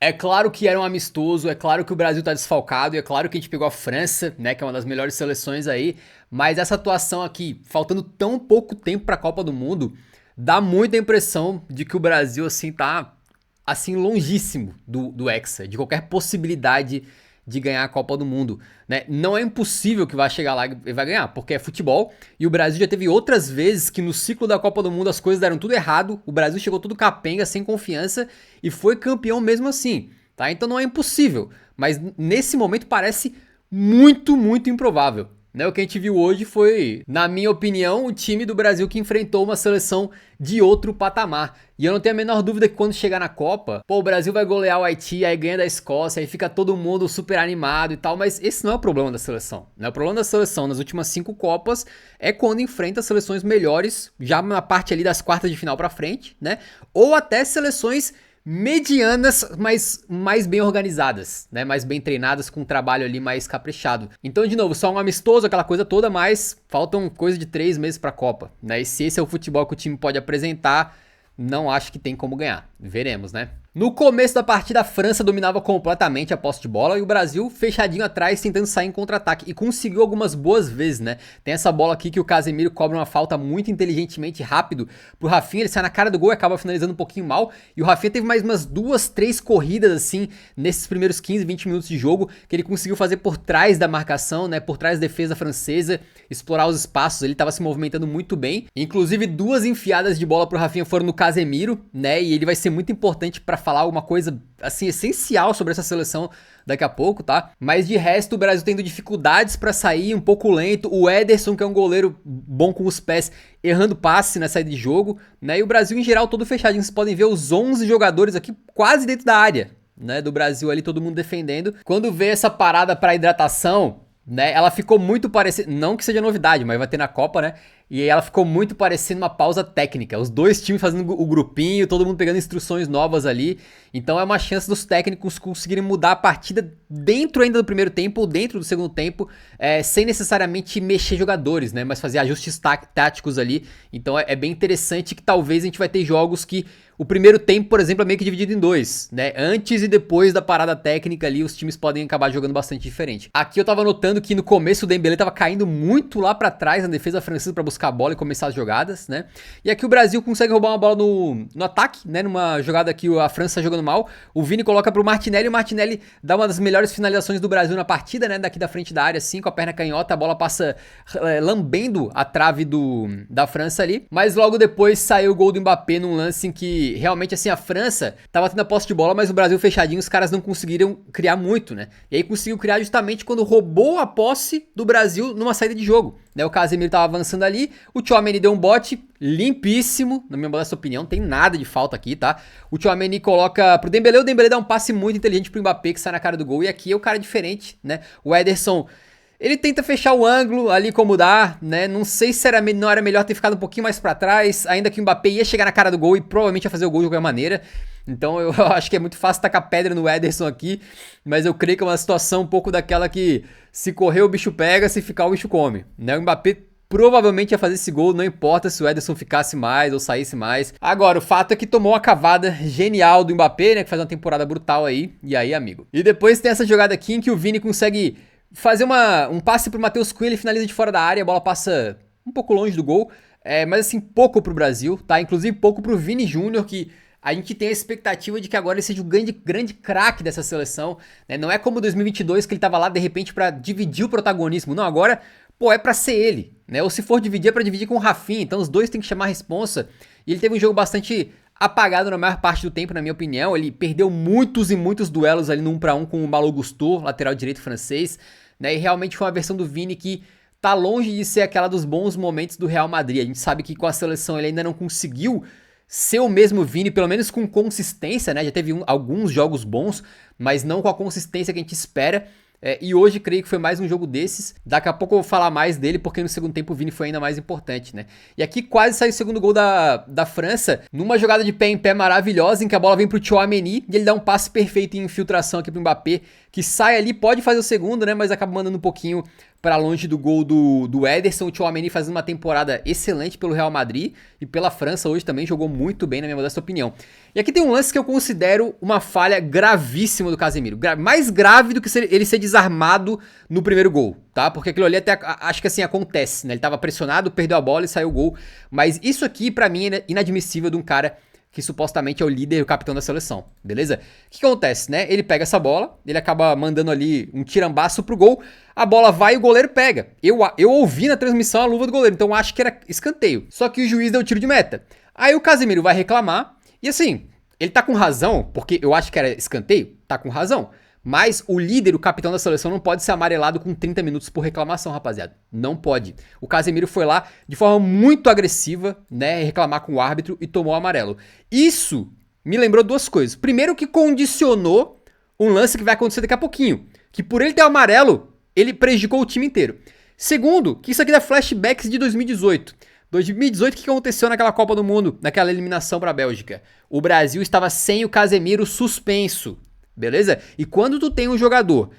É claro que era um amistoso, é claro que o Brasil tá desfalcado, e é claro que a gente pegou a França, né, que é uma das melhores seleções aí, mas essa atuação aqui, faltando tão pouco tempo pra Copa do Mundo, dá muita impressão de que o Brasil, assim, tá, assim, longíssimo do Hexa, de qualquer possibilidade de ganhar a Copa do Mundo, né? Não é impossível que vai chegar lá e vai ganhar, porque é futebol, e o Brasil já teve outras vezes que no ciclo da Copa do Mundo as coisas deram tudo errado, o Brasil chegou todo capenga, sem confiança, e foi campeão mesmo assim, tá? Então não é impossível, mas nesse momento parece muito, muito improvável. Né, o que a gente viu hoje foi, na minha opinião, o time do Brasil que enfrentou uma seleção de outro patamar. E eu não tenho a menor dúvida que quando chegar na Copa, pô, o Brasil vai golear o Haiti, aí ganha da Escócia, aí fica todo mundo super animado e tal, mas esse não é o problema da seleção. Né? O problema da seleção nas últimas 5 Copas é quando enfrenta seleções melhores, já na parte ali das quartas de final pra frente, né? Ou até seleções medianas, mas mais bem organizadas, né? Mais bem treinadas, com um trabalho ali mais caprichado. Então, de novo, só um amistoso, aquela coisa toda, mas faltam coisa de 3 meses pra Copa, né? E se esse é o futebol que o time pode apresentar, não acho que tem como ganhar. Veremos, né? No começo da partida, a França dominava completamente a posse de bola e o Brasil fechadinho atrás tentando sair em contra-ataque. E conseguiu algumas boas vezes, né? Tem essa bola aqui que o Casemiro cobra uma falta muito inteligentemente rápido pro Rafinha. Ele sai na cara do gol e acaba finalizando um pouquinho mal. E o Rafinha teve mais umas 2, 3 corridas assim nesses primeiros 15, 20 minutos de jogo que ele conseguiu fazer por trás da marcação, né? Por trás da defesa francesa, explorar os espaços. Ele tava se movimentando muito bem. Inclusive 2 enfiadas de bola pro Rafinha foram no Casemiro, né? E ele vai ser muito importante pra falar alguma coisa, assim, essencial sobre essa seleção daqui a pouco, tá? Mas de resto, o Brasil tendo dificuldades pra sair, um pouco lento. O Ederson, que é um goleiro bom com os pés, errando passe na saída de jogo, né? E o Brasil, em geral, todo fechadinho. Vocês podem ver os 11 jogadores aqui quase dentro da área, né? Do Brasil ali, todo mundo defendendo. Quando vê essa parada pra hidratação, né? Ela ficou muito parecida, não que seja novidade, mas vai ter na Copa, né? E ela ficou muito parecendo uma pausa técnica. Os dois times fazendo o grupinho, todo mundo pegando instruções novas ali. Então é uma chance dos técnicos conseguirem mudar a partida dentro ainda do primeiro tempo ou dentro do segundo tempo, sem necessariamente mexer jogadores, né? Mas fazer ajustes táticos ali. Então é bem interessante que talvez a gente vai ter jogos que o primeiro tempo, por exemplo, é meio que dividido em 2, né? Antes e depois da parada técnica ali, os times podem acabar jogando bastante diferente. Aqui eu tava notando que no começo o Dembélé tava caindo muito lá pra trás na defesa francesa pra buscar a bola e começar as jogadas, né? E aqui o Brasil consegue roubar uma bola no ataque, né? Numa jogada que a França tá jogando mal. O Vini coloca pro Martinelli e o Martinelli dá uma das melhores finalizações do Brasil na partida, né? Daqui da frente da área, assim, com a perna canhota, a bola passa lambendo a trave da França ali. Mas logo depois saiu o gol do Mbappé num lance em que realmente, assim, a França tava tendo a posse de bola, mas o Brasil fechadinho, os caras não conseguiram criar muito, né? E aí conseguiu criar justamente quando roubou a posse do Brasil numa saída de jogo, né? O Casemiro tava avançando ali, o Tchouaméni deu um bote limpíssimo, na minha modesta opinião, não tem nada de falta aqui, tá? O Tchouaméni coloca pro Dembélé, o Dembélé dá um passe muito inteligente pro Mbappé, que sai na cara do gol, e aqui é o cara diferente, né? O Ederson, ele tenta fechar o ângulo ali como dá, né? Não sei se não era melhor ter ficado um pouquinho mais pra trás, ainda que o Mbappé ia chegar na cara do gol e provavelmente ia fazer o gol de qualquer maneira. Então eu acho que é muito fácil tacar pedra no Ederson aqui, mas eu creio que é uma situação um pouco daquela que se correr o bicho pega, se ficar o bicho come, né? O Mbappé provavelmente ia fazer esse gol, não importa se o Ederson ficasse mais ou saísse mais. Agora, o fato é que tomou uma cavada genial do Mbappé, né? Que faz uma temporada brutal aí, e aí, amigo. E depois tem essa jogada aqui em que o Vini consegue fazer um passe pro Matheus Cunha, ele finaliza de fora da área, a bola passa um pouco longe do gol, mas assim, pouco pro Brasil, tá? Inclusive pouco pro Vini Júnior, que a gente tem a expectativa de que agora ele seja o grande craque dessa seleção, né? Não é como 2022 que ele tava lá de repente pra dividir o protagonismo, não, agora, pô, é pra ser ele, né? Ou se for dividir, é pra dividir com o Rafinha, então os dois tem que chamar a responsa, e ele teve um jogo bastante apagado na maior parte do tempo, na minha opinião. Ele perdeu muitos e muitos duelos ali no 1 para 1 com o Malo Gusto, lateral direito francês, né? E realmente foi uma versão do Vini que tá longe de ser aquela dos bons momentos do Real Madrid. A gente sabe que com a seleção ele ainda não conseguiu ser o mesmo Vini, pelo menos com consistência, né? Já teve alguns jogos bons, mas não com a consistência que a gente espera. E hoje creio que foi mais um jogo desses. Daqui a pouco eu vou falar mais dele, porque no segundo tempo o Vini foi ainda mais importante, né? E aqui quase saiu o segundo gol da França, numa jogada de pé em pé maravilhosa, em que a bola vem pro Tchouaméni, e ele dá um passe perfeito em infiltração aqui pro Mbappé, que sai ali, pode fazer o segundo, né? Mas acaba mandando um pouquinho para longe do gol do Ederson. O Tchouaméni fazendo uma temporada excelente pelo Real Madrid e pela França hoje também jogou muito bem, na minha modesta opinião. E aqui tem um lance que eu considero uma falha gravíssima do Casemiro. Mais grave do que ele ser desarmado no primeiro gol, tá? Porque aquilo ali até acho que assim acontece, né? Ele tava pressionado, perdeu a bola e saiu o gol. Mas isso aqui pra mim é inadmissível de um cara que supostamente é o líder e o capitão da seleção, beleza? O que acontece, né? Ele pega essa bola, ele acaba mandando ali um tirambaço pro gol, a bola vai e o goleiro pega. Eu ouvi na transmissão a luva do goleiro, então acho que era escanteio. Só que o juiz deu tiro de meta. Aí o Casemiro vai reclamar, e assim, ele tá com razão, porque eu acho que era escanteio, tá com razão. Mas o líder, o capitão da seleção, não pode ser amarelado com 30 minutos por reclamação, rapaziada. Não pode. O Casemiro foi lá de forma muito agressiva, né, reclamar com o árbitro e tomou o amarelo. Isso me lembrou duas coisas. Primeiro que condicionou um lance que vai acontecer daqui a pouquinho. Que por ele ter o amarelo, ele prejudicou o time inteiro. Segundo, que isso aqui dá flashbacks de 2018. 2018, o que aconteceu naquela Copa do Mundo, naquela eliminação para a Bélgica? O Brasil estava sem o Casemiro suspenso. Beleza? E quando tu tem um jogador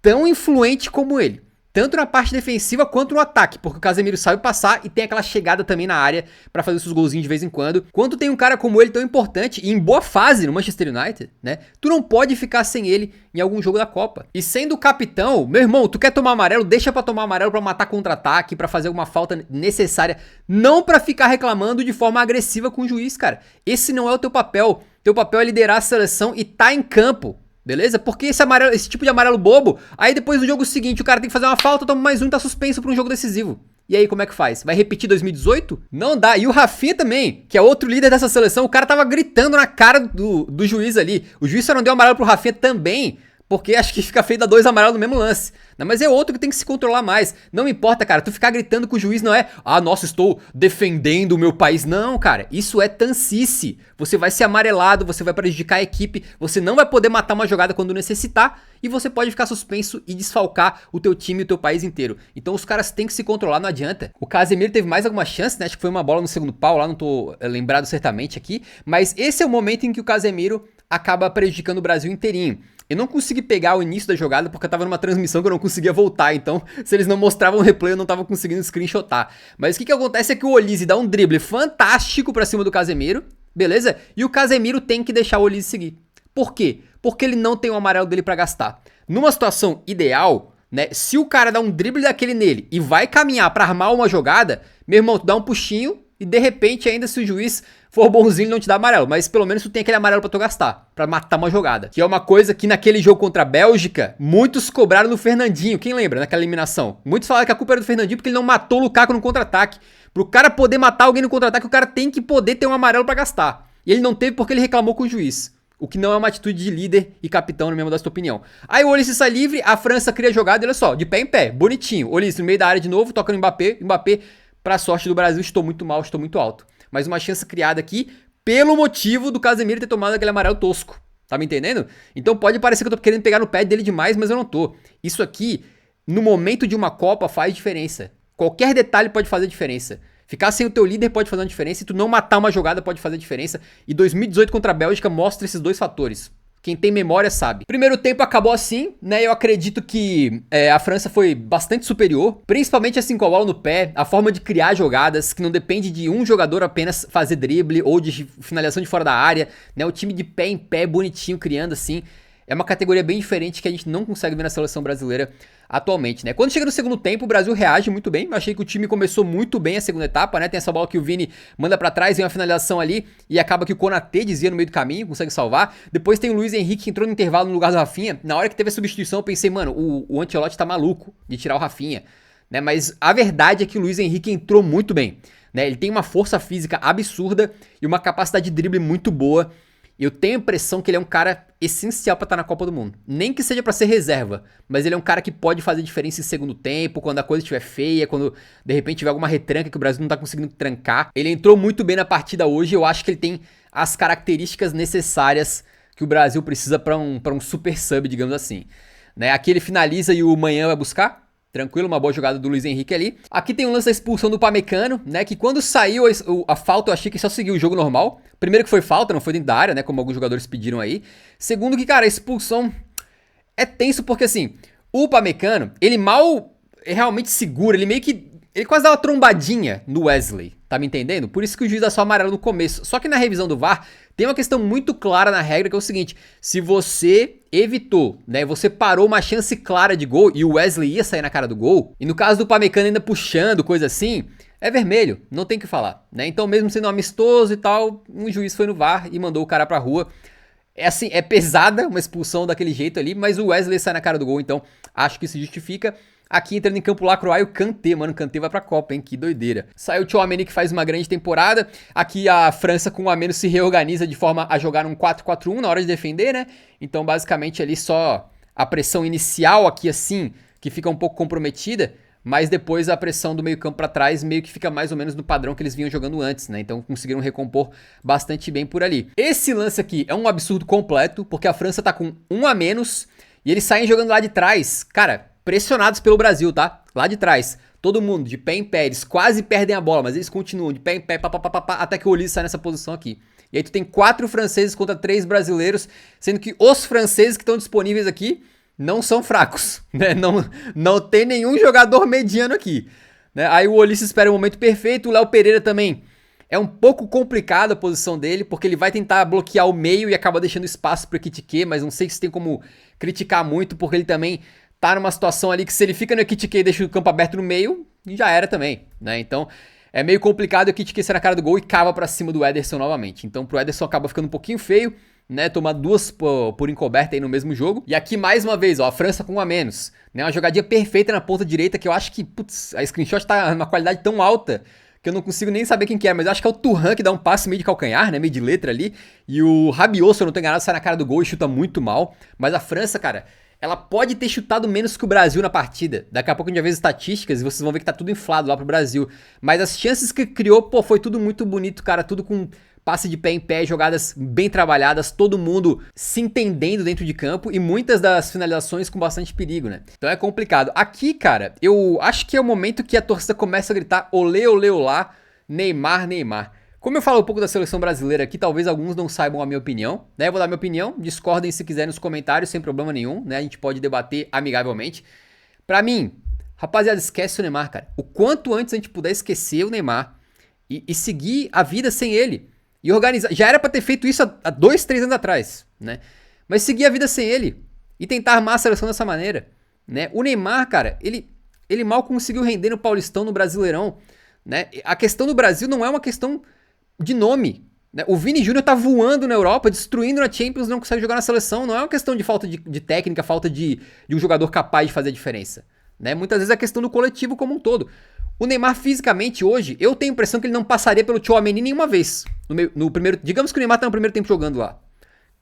tão influente como ele, tanto na parte defensiva quanto no ataque, porque o Casemiro sabe passar e tem aquela chegada também na área pra fazer seus golzinhos de vez em quando. Quando tem um cara como ele tão importante e em boa fase no Manchester United, né? Tu não pode ficar sem ele em algum jogo da Copa. E sendo o capitão, meu irmão, tu quer tomar amarelo, deixa pra tomar amarelo pra matar contra-ataque, pra fazer alguma falta necessária, não pra ficar reclamando de forma agressiva com o juiz, cara. Esse não é o teu papel. Teu papel é liderar a seleção e tá em campo. Beleza? Porque esse tipo de amarelo bobo, aí depois no jogo seguinte o cara tem que fazer uma falta, toma mais um e tá suspenso pra um jogo decisivo. E aí como é que faz? Vai repetir 2018? Não dá. E o Rafinha também, que é outro líder dessa seleção, o cara tava gritando na cara do juiz ali. O juiz só não deu amarelo pro Rafinha também, porque acho que fica feio dar 2 amarelos no mesmo lance. Não, mas é outro que tem que se controlar mais. Não me importa, cara, tu ficar gritando com o juiz não é nossa, estou defendendo o meu país. Não, cara, isso é tancice. Você vai ser amarelado, você vai prejudicar a equipe, você não vai poder matar uma jogada quando necessitar e você pode ficar suspenso e desfalcar o teu time e o teu país inteiro. Então os caras têm que se controlar, não adianta. O Casemiro teve mais alguma chance, né? Acho que foi uma bola no segundo pau, lá não tô lembrado certamente aqui, mas esse é o momento em que o Casemiro acaba prejudicando o Brasil inteirinho. Eu não consegui pegar o início da jogada porque eu tava numa transmissão que eu não conseguia voltar, então se eles não mostravam o replay eu não tava conseguindo screenshotar. Mas o que acontece é que o Olise dá um drible fantástico pra cima do Casemiro, beleza? E o Casemiro tem que deixar o Olise seguir. Por quê? Porque ele não tem o amarelo dele pra gastar. Numa situação ideal, né, se o cara dá um drible daquele nele e vai caminhar pra armar uma jogada, meu irmão, tu dá um puxinho e de repente ainda se o juiz for bonzinho, não te dá amarelo, mas pelo menos tu tem aquele amarelo pra tu gastar, pra matar uma jogada. Que é uma coisa que naquele jogo contra a Bélgica, muitos cobraram no Fernandinho, quem lembra, naquela eliminação? Muitos falaram que a culpa era do Fernandinho porque ele não matou o Lukaku no contra-ataque. Pro cara poder matar alguém no contra-ataque, o cara tem que poder ter um amarelo pra gastar. E ele não teve porque ele reclamou com o juiz. O que não é uma atitude de líder e capitão, na minha modesta opinião. Aí o Olise sai livre, a França cria a jogada, olha só, de pé em pé, bonitinho. Olise no meio da área de novo, toca no Mbappé, pra sorte do Brasil, estou muito mal, estou muito alto. Mas uma chance criada aqui pelo motivo do Casemiro ter tomado aquele amarelo tosco. Tá me entendendo? Então pode parecer que eu tô querendo pegar no pé dele demais, mas eu não tô. Isso aqui, no momento de uma Copa, faz diferença. Qualquer detalhe pode fazer diferença. Ficar sem o teu líder pode fazer uma diferença, e tu não matar uma jogada pode fazer diferença. E 2018 contra a Bélgica mostra esses dois fatores. Quem tem memória sabe. Primeiro tempo acabou assim, né? Eu acredito que a França foi bastante superior, principalmente assim com a bola no pé, a forma de criar jogadas, que não depende de um jogador apenas fazer drible ou de finalização de fora da área, né? O time de pé em pé, bonitinho, criando assim. É uma categoria bem diferente que a gente não consegue ver na seleção brasileira atualmente, né? Quando chega no segundo tempo, o Brasil reage muito bem. Eu achei que o time começou muito bem a segunda etapa, né? Tem essa bola que o Vini manda pra trás, vem uma finalização ali e acaba que o Konaté desvia no meio do caminho, consegue salvar. Depois tem o Luiz Henrique que entrou no intervalo no lugar do Rafinha. Na hora que teve a substituição, eu pensei, mano, o Ancelotti tá maluco de tirar o Rafinha, né? Mas a verdade é que o Luiz Henrique entrou muito bem, né? Ele tem uma força física absurda e uma capacidade de drible muito boa. Eu tenho a impressão que ele é um cara essencial pra estar na Copa do Mundo. Nem que seja pra ser reserva, mas ele é um cara que pode fazer diferença em segundo tempo, quando a coisa estiver feia, quando de repente tiver alguma retranca que o Brasil não tá conseguindo trancar. Ele entrou muito bem na partida hoje, eu acho que ele tem as características necessárias que o Brasil precisa pra um super sub, digamos assim. Né? Aqui ele finaliza e o Manhã vai buscar. Tranquilo, uma boa jogada do Luiz Henrique ali. Aqui tem um lance da expulsão do Upamecano, né? Que quando saiu a falta, eu achei que só seguiu o jogo normal. Primeiro que foi falta, não foi dentro da área, né? Como alguns jogadores pediram aí. Segundo que, cara, a expulsão é tenso porque, assim, o Upamecano, ele mal realmente segura, ele meio que... Ele quase dá uma trombadinha no Wesley, tá me entendendo? Por isso que o juiz dá só amarelo no começo. Só que na revisão do VAR, tem uma questão muito clara na regra, que é o seguinte: se você evitou, né, você parou uma chance clara de gol, e o Wesley ia sair na cara do gol, e no caso do Upamecano ainda puxando, coisa assim, é vermelho, não tem o que falar, né? Então mesmo sendo amistoso e tal, um juiz foi no VAR e mandou o cara pra rua. É assim, é pesada uma expulsão daquele jeito ali, mas o Wesley sai na cara do gol, então acho que isso justifica. Aqui entrando em campo Lacroix, o Kanté, mano, o Kanté vai pra Copa, hein, que doideira. Saiu o Tchouaméni, que faz uma grande temporada. Aqui a França com um a menos se reorganiza de forma a jogar um 4-4-1 na hora de defender, né? Então basicamente ali só a pressão inicial aqui assim, que fica um pouco comprometida, mas depois a pressão do meio campo pra trás meio que fica mais ou menos no padrão que eles vinham jogando antes, né? Então conseguiram recompor bastante bem por ali. Esse lance aqui é um absurdo completo, porque a França tá com um a menos e eles saem jogando lá de trás. Cara, pressionados pelo Brasil, tá? Lá de trás. Todo mundo de pé em pé, eles quase perdem a bola, mas eles continuam de pé em pé, até que o Olise sai nessa posição aqui. E aí tu tem 4 franceses contra 3 brasileiros, sendo que os franceses que estão disponíveis aqui não são fracos, né? Não tem nenhum jogador mediano aqui, né? Aí o Olise espera o momento perfeito, o Léo Pereira também. É um pouco complicado a posição dele, porque ele vai tentar bloquear o meio e acaba deixando espaço pro Ekitike, mas não sei se tem como criticar muito, porque ele também tá numa situação ali que se ele fica no Ekitike e deixa o campo aberto no meio, já era também, né? Então é meio complicado o Ekitike ser na cara do gol e cava pra cima do Ederson novamente. Então pro Ederson acaba ficando um pouquinho feio, né? Tomar 2 por encoberta aí no mesmo jogo. E aqui mais uma vez, ó, a França com um a menos, né? Uma jogadinha perfeita na ponta direita que eu acho que, putz, a screenshot tá numa qualidade tão alta que eu não consigo nem saber quem que é, mas eu acho que é o Thuram que dá um passe meio de calcanhar, né, meio de letra ali, e o Rabiot, se eu não tô enganado, sai na cara do gol e chuta muito mal. Mas a França, cara, ela pode ter chutado menos que o Brasil na partida. Daqui a pouco a gente vai ver as estatísticas e vocês vão ver que tá tudo inflado lá pro Brasil. Mas as chances que criou, pô, foi tudo muito bonito, cara. Tudo com passe de pé em pé, jogadas bem trabalhadas, todo mundo se entendendo dentro de campo e muitas das finalizações com bastante perigo, né? Então é complicado. Aqui, cara, eu acho que é o momento que a torcida começa a gritar olê, olê, olá, Neymar, Neymar. Como eu falo um pouco da seleção brasileira aqui, talvez alguns não saibam a minha opinião, né? Eu vou dar minha opinião, discordem se quiserem nos comentários, sem problema nenhum, né? A gente pode debater amigavelmente. Pra mim, rapaziada, esquece o Neymar, cara. O quanto antes a gente puder esquecer o Neymar e seguir a vida sem ele. E organizar. Já era pra ter feito isso há 2, 3 anos atrás, né? Mas seguir a vida sem ele e tentar armar a seleção dessa maneira, né? O Neymar, cara, ele mal conseguiu render no Paulistão, no Brasileirão, né? A questão do Brasil não é uma questão de nome, né? O Vini Júnior tá voando na Europa, destruindo na Champions, não consegue jogar na seleção. Não é uma questão de falta de técnica, falta de um jogador capaz de fazer a diferença, né? Muitas vezes é a questão do coletivo como um todo. O Neymar fisicamente hoje, eu tenho a impressão que ele não passaria pelo Tchouaméni nenhuma vez. No primeiro, digamos que o Neymar tá no primeiro tempo jogando lá.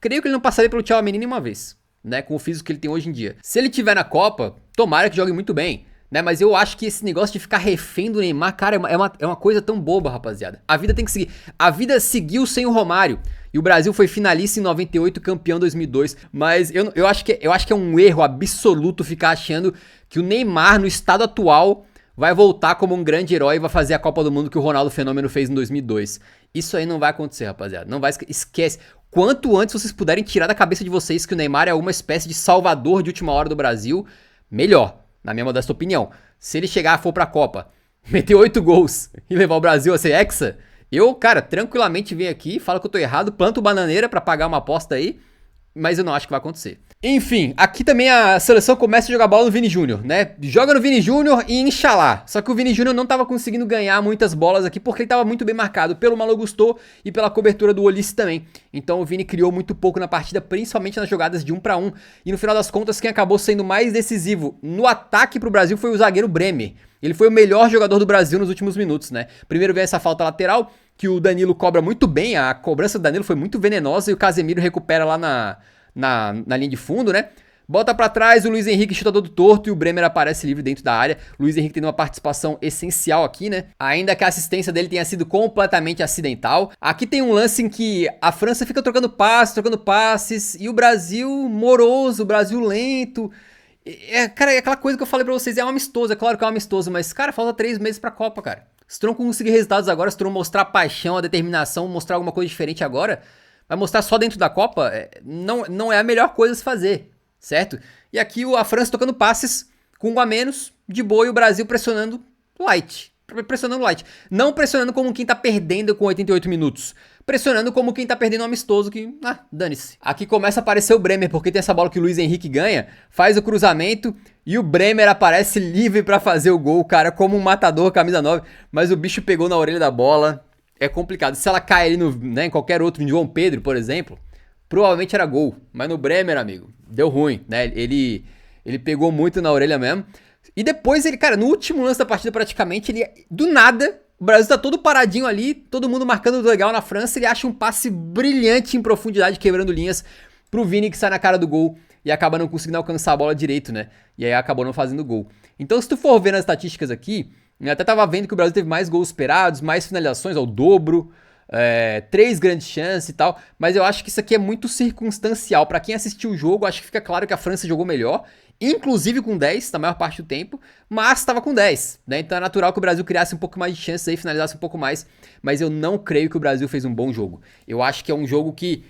Creio que ele não passaria pelo Tchouaméni nenhuma vez, né? Com o físico que ele tem hoje em dia. Se ele tiver na Copa, tomara que jogue muito bem, né? Mas eu acho que esse negócio de ficar refém do Neymar, cara, é uma coisa tão boba, rapaziada. A vida tem que seguir. A vida seguiu sem o Romário. E o Brasil foi finalista em 98, campeão em 2002. Mas eu acho que é um erro absoluto ficar achando que o Neymar, no estado atual, vai voltar como um grande herói e vai fazer a Copa do Mundo que o Ronaldo Fenômeno fez em 2002. Isso aí não vai acontecer, rapaziada. Não vai, esquece. Quanto antes vocês puderem tirar da cabeça de vocês que o Neymar é uma espécie de salvador de última hora do Brasil, melhor, na minha modesta opinião. Se ele chegar, for pra Copa, meter 8 gols e levar o Brasil a ser hexa, eu, cara, tranquilamente venho aqui, falo que eu tô errado, planto bananeira pra pagar uma aposta aí, mas eu não acho que vai acontecer. Enfim, aqui também a seleção começa a jogar bola no Vini Júnior, né? Joga no Vini Júnior e Inxalá. Só que o Vini Júnior não tava conseguindo ganhar muitas bolas aqui porque ele tava muito bem marcado pelo Malo Gusto e pela cobertura do Olise também. Então o Vini criou muito pouco na partida, principalmente nas jogadas de 1 para 1. E no final das contas, quem acabou sendo mais decisivo no ataque pro Brasil foi o zagueiro Bremer. Ele foi o melhor jogador do Brasil nos últimos minutos, né? Primeiro veio essa falta lateral, que o Danilo cobra muito bem. A cobrança do Danilo foi muito venenosa e o Casemiro recupera lá na linha de fundo, né? Bota pra trás, o Luiz Henrique chuta todo torto e o Bremer aparece livre dentro da área. O Luiz Henrique tendo uma participação essencial aqui, né? Ainda que a assistência dele tenha sido completamente acidental. Aqui tem um lance em que a França fica trocando passes e o Brasil moroso, o Brasil lento. Cara, é aquela coisa que eu falei pra vocês, é um amistoso, é claro que é um amistoso, mas, cara, falta 3 meses pra Copa, cara. Se tu não conseguir resultados agora, se tu não mostrar a paixão, a determinação, mostrar alguma coisa diferente agora, vai mostrar só dentro da Copa, não é a melhor coisa a se fazer, certo? E aqui a França tocando passes com um a menos, de boa, e o Brasil pressionando light. Pressionando light. Não pressionando como quem tá perdendo com 88 minutos. Pressionando como quem tá perdendo um amistoso que, dane-se. Aqui começa a aparecer o Bremer, porque tem essa bola que o Luiz Henrique ganha, faz o cruzamento e o Bremer aparece livre pra fazer o gol, cara, como um matador, camisa 9. Mas o bicho pegou na orelha da bola. É complicado. Se ela cai ali em qualquer outro, em João Pedro, por exemplo, provavelmente era gol. Mas no Bremer, amigo, deu ruim, né? Ele pegou muito na orelha mesmo. E depois ele, cara, no último lance da partida praticamente, ele, do nada, o Brasil tá todo paradinho ali, todo mundo marcando legal na França, ele acha um passe brilhante em profundidade, quebrando linhas, pro Vini que sai na cara do gol e acaba não conseguindo alcançar a bola direito, né? E aí acabou não fazendo gol. Então se tu for ver nas estatísticas aqui, eu até tava vendo que o Brasil teve mais gols esperados, mais finalizações ao dobro, 3 grandes chances e tal, mas eu acho que isso aqui é muito circunstancial. Pra quem assistiu o jogo, acho que fica claro que a França jogou melhor, inclusive com 10 na maior parte do tempo, mas estava com 10, né? Então é natural que o Brasil criasse um pouco mais de chances aí, finalizasse um pouco mais, mas eu não creio que o Brasil fez um bom jogo. Eu acho que é um jogo que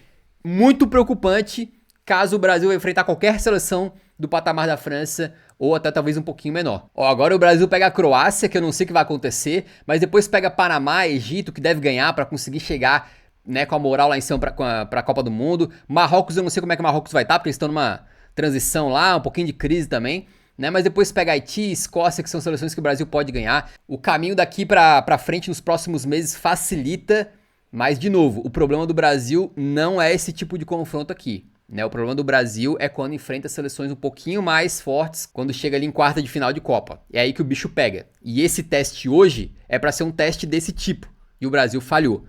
muito preocupante caso o Brasil enfrentar qualquer seleção do patamar da França ou até talvez um pouquinho menor. Ó, agora o Brasil pega a Croácia, que eu não sei o que vai acontecer, mas depois pega Panamá, Egito, que deve ganhar para conseguir chegar, né, com a moral lá em cima para a Copa do Mundo. Marrocos, eu não sei como é que o Marrocos vai estar, porque eles estão numa transição lá, um pouquinho de crise também, né? Mas depois pega Haiti, Escócia, que são seleções que o Brasil pode ganhar. O caminho daqui pra frente nos próximos meses facilita, mas de novo, o problema do Brasil não é esse tipo de confronto aqui, né? O problema do Brasil é quando enfrenta seleções um pouquinho mais fortes, quando chega ali em quarta de final de Copa. É aí que o bicho pega. E esse teste hoje é pra ser um teste desse tipo, e o Brasil falhou.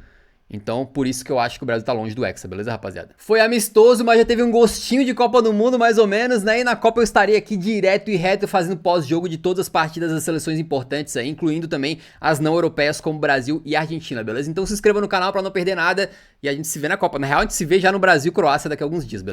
Então, por isso que eu acho que o Brasil tá longe do Hexa, beleza, rapaziada? Foi amistoso, mas já teve um gostinho de Copa do Mundo, mais ou menos, né? E na Copa eu estaria aqui direto e reto fazendo pós-jogo de todas as partidas das seleções importantes aí, incluindo também as não europeias como Brasil e Argentina, beleza? Então se inscreva no canal pra não perder nada e a gente se vê na Copa. Na real, a gente se vê já no Brasil e Croácia daqui a alguns dias, beleza?